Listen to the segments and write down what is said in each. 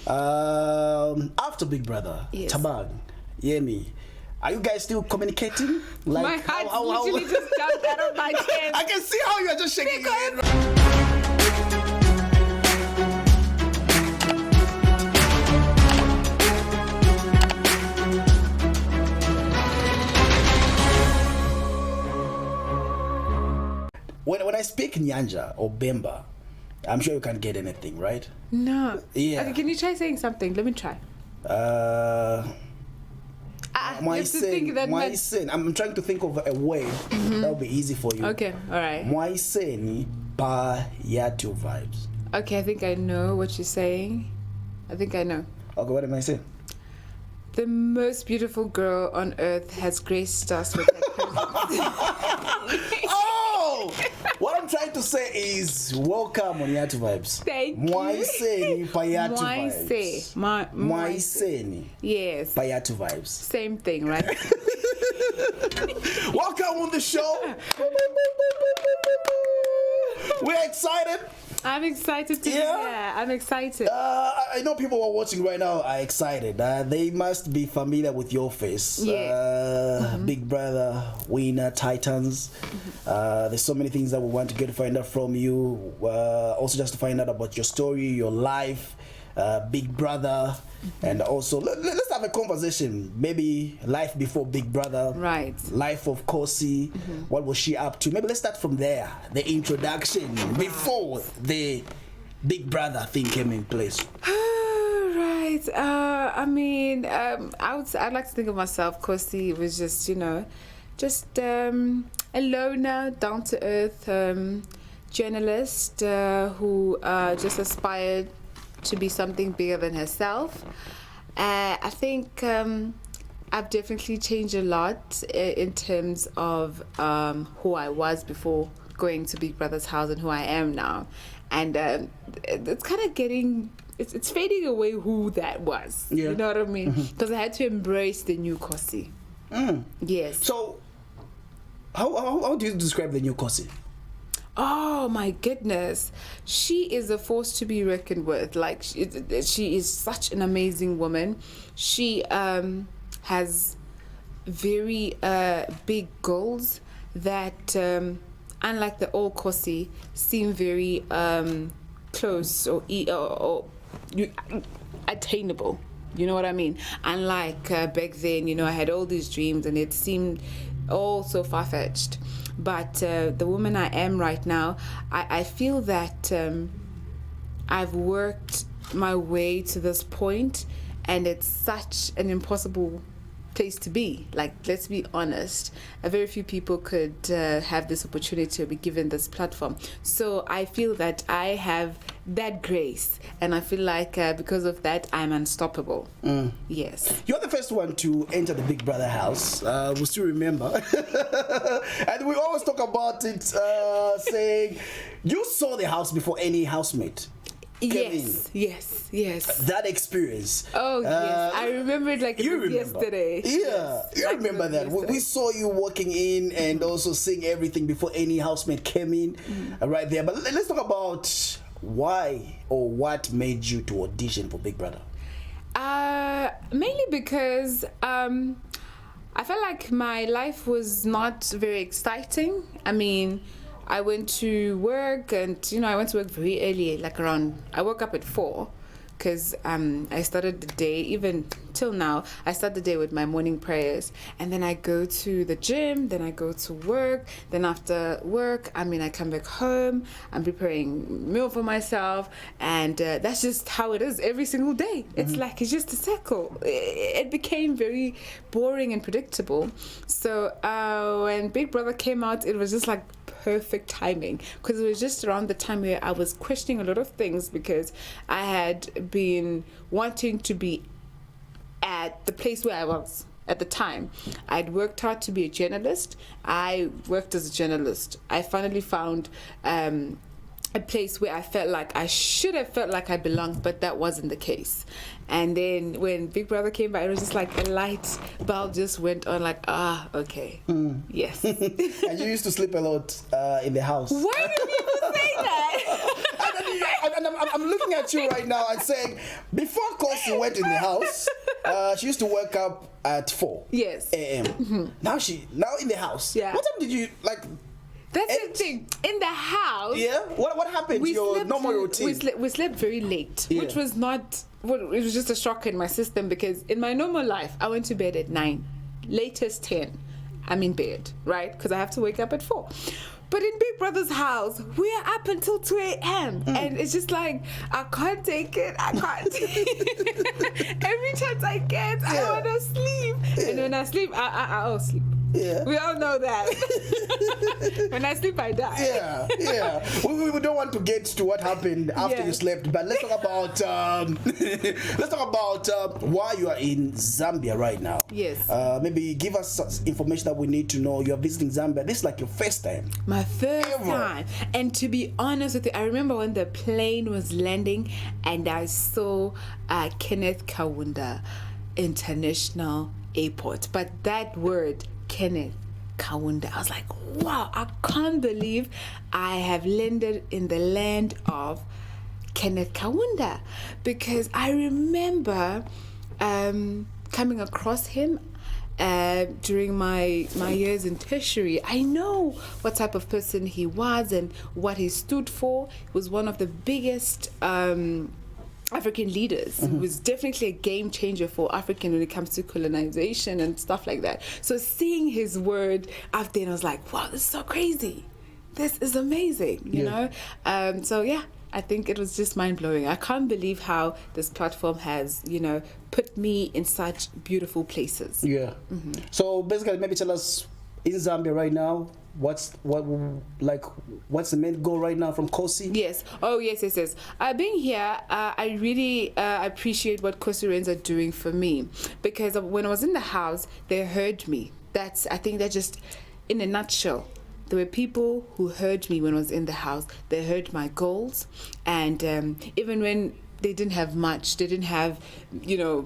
After Big Brother, yes. Tabang, Yemi, are you guys still communicating? Like, my heart literally just jumped out of my chest. I can see how you are just shaking your head. When I speak Nyanja or Bemba, I'm sure you can't get anything, right? No. Yeah. Okay, can you try saying something? Let me try. My sin. I'm trying to think of a way that will be easy for you. Okay, all right. My sin, ba yatu vibes. Okay, I think I know what you're saying. I think I know. Okay, what am I saying? The most beautiful girl on earth has graced us with her presence. Oh! What I'm trying to say is welcome on Yatu Vibes. Thank you. Payatu Vibes. Moiseni. Yes. Payatu Vibes. Same thing, right? Welcome on the show. We're excited. I'm excited to be here. I'm excited. I know people who are watching right now are excited. They must be familiar with your face. Yeah. Big Brother, winner, Titans. There's so many things that we want to get to find out from you. Also just to find out about your story, your life, Big Brother. And also, let's have a conversation. Maybe life before Big Brother. Right. Life of Khosi. What was she up to? Maybe let's start from there. The introduction before the Big Brother thing came in place. Right. I'd like to think of myself. Khosi was just, a loner, down to earth journalist who just aspired to be something bigger than herself. I think I've definitely changed a lot in terms of who I was before going to Big Brother's house and who I am now. And it's kind of it's fading away who that was. Yeah. You know what I mean? Because I had to embrace the new Khosi. Yes. So, how do you describe the new Khosi? Oh my goodness, she is a force to be reckoned with. Like she is such an amazing woman. She has very big goals that, unlike the old Khosi, seem very close or attainable. You know what I mean? Unlike back then, I had all these dreams and it seemed all so far-fetched. But the woman I am right now, I feel that I've worked my way to this point, and it's such an impossible place to be. Like, let's be honest, very few people could have this opportunity or be given this platform. So I feel that I have that grace, and I feel like because of that, I'm unstoppable. Yes. You're the first one to enter the Big Brother house. We still remember. And we always talk about it, saying you saw the house before any housemate. Yes. That experience. Oh, yes. I remember it like it was yesterday. Yeah, yes. You remember that. We saw you walking in and also seeing everything before any housemate came in right there. But let's talk about why or what made you to audition for Big Brother. Mainly because I felt like my life was not very exciting. I mean, I went to work and, I went to work very early, I woke up at 4 because I started the day, even till now, I start the day with my morning prayers. And then I go to the gym, then I go to work. Then after work, I come back home, I'm preparing meal for myself. And that's just how it is every single day. It's it's just a cycle. It became very boring and predictable. So when Big Brother came out, it was just like perfect timing, because it was just around the time where I was questioning a lot of things, because I had been wanting to be at the place where I was at the time. I'd worked hard to be a journalist. I worked as a journalist. I finally found a place where I felt like I should have felt like I belonged, but that wasn't the case. And then when Big Brother came by, it was just like a light bulb just went on, like, okay. Yes. And you used to sleep a lot in the house. Why do people say that? I'm looking at you right now and saying, before Khosi went in the house, she used to wake up at 4 Yes. a.m. Now in the house. Yeah. What time did you like? That's the thing. In the house. Yeah. What happened to your normal routine? We slept very late, Yeah. which was not. Well, it was just a shock in my system because in my normal life, I went to bed at 9, latest 10. I'm in bed, right? Because I have to wake up at 4. But in Big Brother's house, we're up until 2 a.m. And it's just like, I can't take it. I can't take it. Every chance I get, I want to sleep. Yeah. And when I sleep, I'll sleep. Yeah. We all know that. When I sleep, I die. Yeah. We don't want to get to what happened after you slept, but let's talk about why you are in Zambia right now. Yes. Maybe give us information that we need to know. You are visiting Zambia. This is like your first time. My first Ever. time. And to be honest with you, I remember when the plane was landing and I saw Kenneth Kaunda International Airport. But that word, Kenneth Kaunda, I was like, wow, I can't believe I have landed in the land of Kenneth Kaunda. Because I remember coming across him during my years in tertiary. I know what type of person he was and what he stood for. He was one of the biggest African leaders. He was definitely a game changer for African when it comes to colonization and stuff like that. So seeing his word out there, I was like, wow, this is so crazy. This is amazing, you know? So yeah, I think it was just mind-blowing. I can't believe how this platform has, put me in such beautiful places. Yeah. So basically, maybe tell us, in Zambia right now, what's the main goal right now from Khosi? Yes. Oh, yes. Being here, I really appreciate what Khosi are doing for me, because when I was in the house, they heard me. I think that just, in a nutshell, there were people who heard me when I was in the house. They heard my goals, and even when they didn't have much, they didn't have,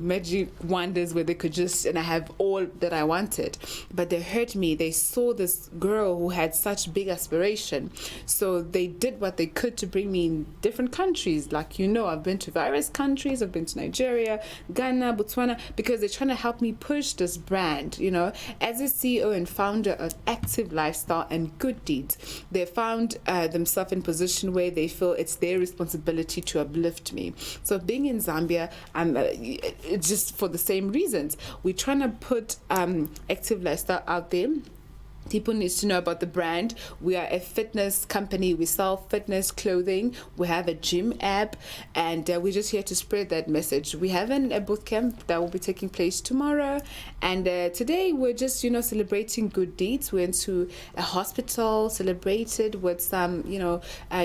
magic wonders where they could and I have all that I wanted. But they heard me. They saw this girl who had such big aspiration. So they did what they could to bring me in different countries. Like, I've been to various countries. I've been to Nigeria, Ghana, Botswana, because they're trying to help me push this brand, As a CEO and founder of Active Lifestyle and Good Deeds, they found themselves in a position where they feel it's their responsibility to uplift me. So being in Zambia, it's just for the same reasons. We're trying to put Active Lifestyle out there. People need to know about the brand. We are a fitness company. We sell fitness clothing. We have a gym app, and we're just here to spread that message. We have a boot camp that will be taking place tomorrow, and today we're just celebrating good deeds. We went to a hospital, celebrated with some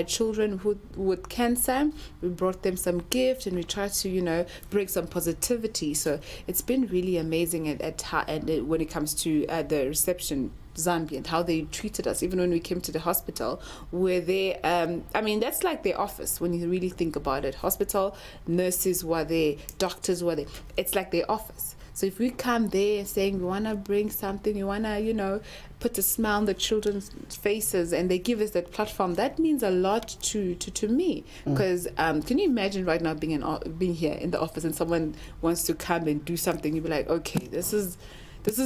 children with cancer. We brought them some gift, and we tried to bring some positivity. So it's been really amazing when it comes to the reception. Zambia and how they treated us, even when we came to the hospital, where they, that's like their office when you really think about it. Hospital nurses were there, doctors were there. It's like their office. So if we come there saying we want to bring something, we want to, put a smile on the children's faces, and they give us that platform, that means a lot to me. Because can you imagine right now being here in the office and someone wants to come and do something, you'd be like, okay, this is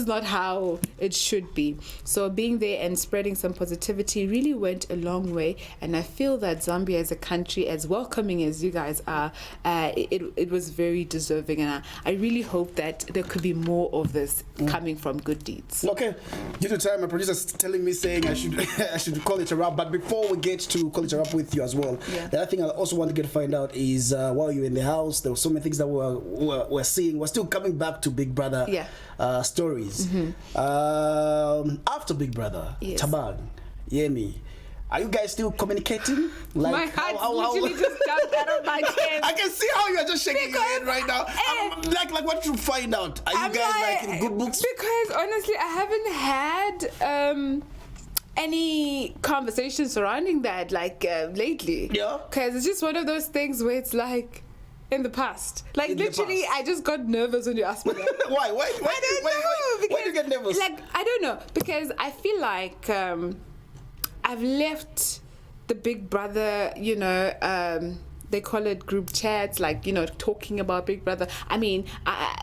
not how it should be. So being there and spreading some positivity really went a long way. And I feel that Zambia as a country, as welcoming as you guys are, it was very deserving. And I really hope that there could be more of this coming from Good Deeds. Okay, due to time, my producer's telling me saying I should call it a wrap. But before we get to call it a wrap with you as well, the other thing I also want to find out is while you were in the house, there were so many things that we're seeing. We're still coming back to Big Brother stories. After Big Brother, Tabang, Yemi, are you guys still communicating? Like, my heart literally just jumped out of my chest. I can see how you are just shaking your head right now. Like what you find out? Are you guys in good books? Because honestly, I haven't had any conversation surrounding that lately. Yeah. Because it's just one of those things where it's like, in the past. Like, literally, I just got nervous when you asked me that. Why? I don't know. Why do you get nervous? Like, I don't know. Because I feel like I've left the Big Brother, they call it group chats, like, you know, talking about Big Brother. I mean,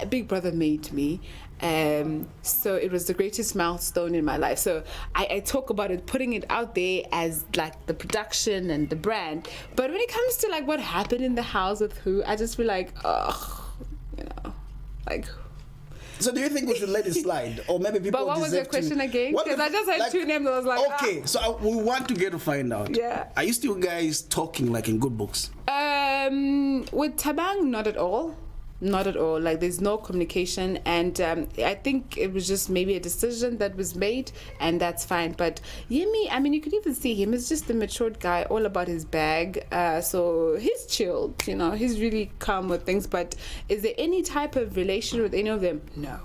Big Brother made me. So it was the greatest milestone in my life. So I talk about it, putting it out there as like the production and the brand. But when it comes to like what happened in the house with who, I just feel like, ugh, you know, like. So do you think we should let it slide, or maybe people? But what was your question again? Because I just had like, 2 names. I was like, okay, so we want to get to find out. Yeah. Are you still guys talking like in good books? With Tabang, not at all. Not at all. Like, there's no communication, and I think it was just maybe a decision that was made, and that's fine. But Yemi, I mean, you could even see him. He's just a matured guy, all about his bag. So he's chilled, you know. He's really calm with things. But is there any type of relation with any of them? No.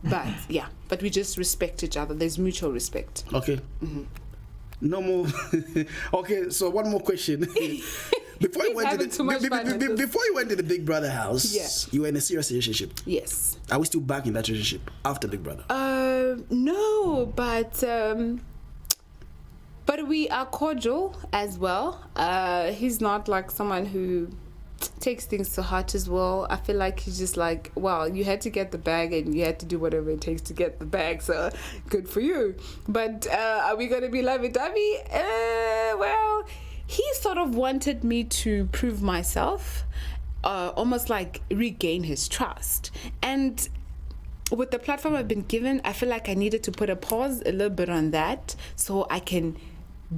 But yeah, but we just respect each other. There's mutual respect. Okay. Mm-hmm. No more. Okay, so one more question. Before you went to the Big Brother house, yeah, you were in a serious relationship. Yes. Are we still back in that relationship after Big Brother? No, but we are cordial as well. He's not like someone who takes things to heart as well. I feel like he's just like, well, you had to get the bag and you had to do whatever it takes to get the bag, so good for you. But are we going to be lovey-dovey? Well, he sort of wanted me to prove myself, almost like regain his trust. And with the platform I've been given, I feel like I needed to put a pause a little bit on that so I can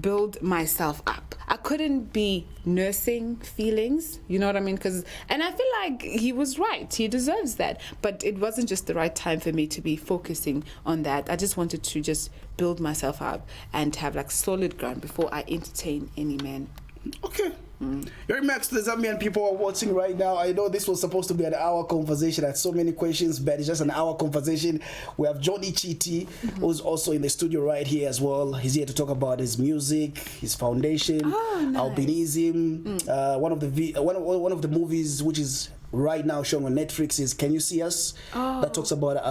build myself up. I couldn't be nursing feelings, you know what I mean? And I feel like he was right. He deserves that. But it wasn't just the right time for me to be focusing on that. I just wanted to just build myself up and have like solid ground before I entertain any man. Okay. Very much the Zambian people are watching right now. I know this was supposed to be an hour conversation. I had so many questions, but it's just an hour conversation. We have Johnny Chiti, who's also in the studio right here as well. He's here to talk about his music, his foundation, albinism. One of the movies which is right now showing on Netflix is Can You See Us? That talks about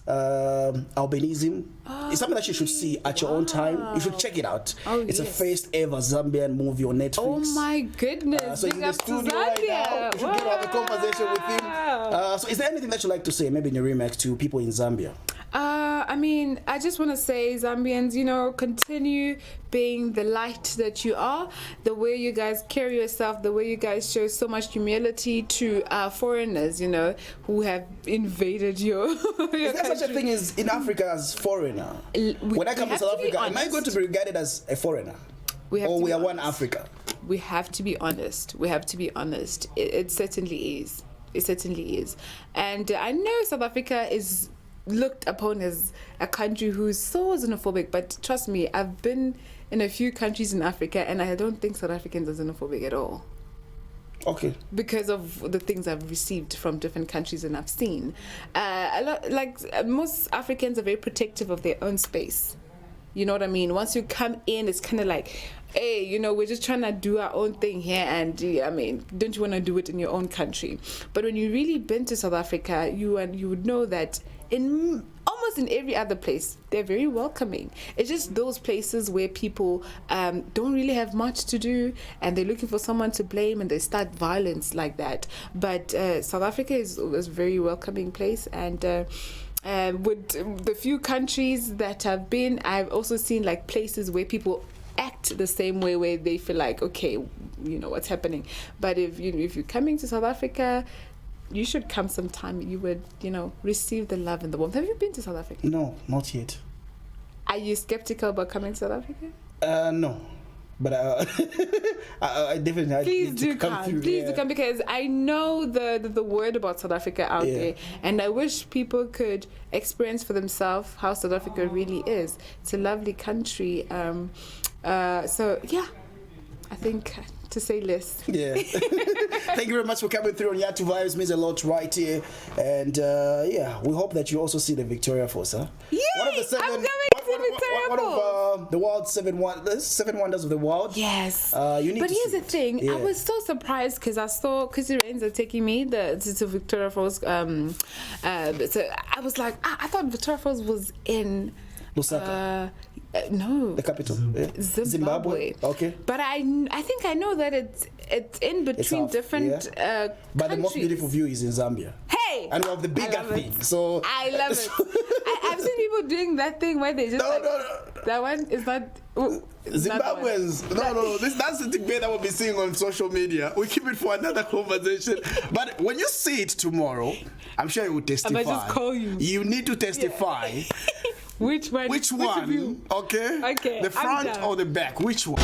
albinism. It's something that you should see at your own time. You should check it out. It's a first ever Zambian movie on Netflix. Oh my goodness. So he's in the studio right now. You should get to have a conversation with him. So is there anything that you'd like to say, maybe in your remarks, to people in Zambia? I mean, I just want to say, Zambians, you know, continue being the light that you are. The way you guys carry yourself, the way you guys show so much humility to foreigners, you know, who have invaded your Is there country. such a thing as in Africa as foreigner? When I come to South Africa, am I going to be regarded as a foreigner? We are one Africa? We have to be honest. We have to be honest. It certainly is. It certainly is. And I know South Africa is looked upon as a country who's so xenophobic, but trust me, I've been in a few countries in Africa and I don't think South Africans are xenophobic at all. Okay. Because of the things I've received from different countries and I've seen. Most Africans are very protective of their own space. You know what I mean? Once you come in, it's kind of like, hey, you know, we're just trying to do our own thing here, and I mean, don't you want to do it in your own country? But when you really been to South Africa, you would know that in almost in every other place, they're very welcoming. It's just those places where people don't really have much to do, and they're looking for someone to blame, and they start violence like that. But South Africa is a very welcoming place, and with the few countries that I've been, I've also seen like places where people act the same way, where they feel like, okay, you know what's happening. But if you're coming to South Africa, you should come sometime. You would, you know, receive the love and the warmth. Have you been to South Africa? No, not yet. Are you skeptical about coming to South Africa? No. But I definitely please do come. Please do come, because I know the word about South Africa out there, and I wish people could experience for themselves how South Africa really is. It's a lovely country. So yeah, I think to say less. Yeah. Thank you very much for coming through on Yatu Vibes. Means a lot right here, and we hope that you also see the Victoria Falls. Huh? Yay! One of the world's seven wonders of the world. Yes. But here's the thing. I was so surprised because I saw Khosi are taking me to Victoria Falls. So I was like, I thought Victoria Falls was in Lusaka. No. The capital? Yeah. Zimbabwe. Okay. But I think I know that it's in between different But the most countries. beautiful view is in Zambia. Hey! And we have the bigger thing. So I love it. I've seen people doing that thing where they just no. That one is not. Zimbabweans, no. That's the debate that we'll be seeing on social media. We keep it for another conversation. But when you see it tomorrow, I'm sure you will testify. I might just call you. You need to testify. Yeah. Which one? Which one? View? Okay. Okay. The front or the back? Which one?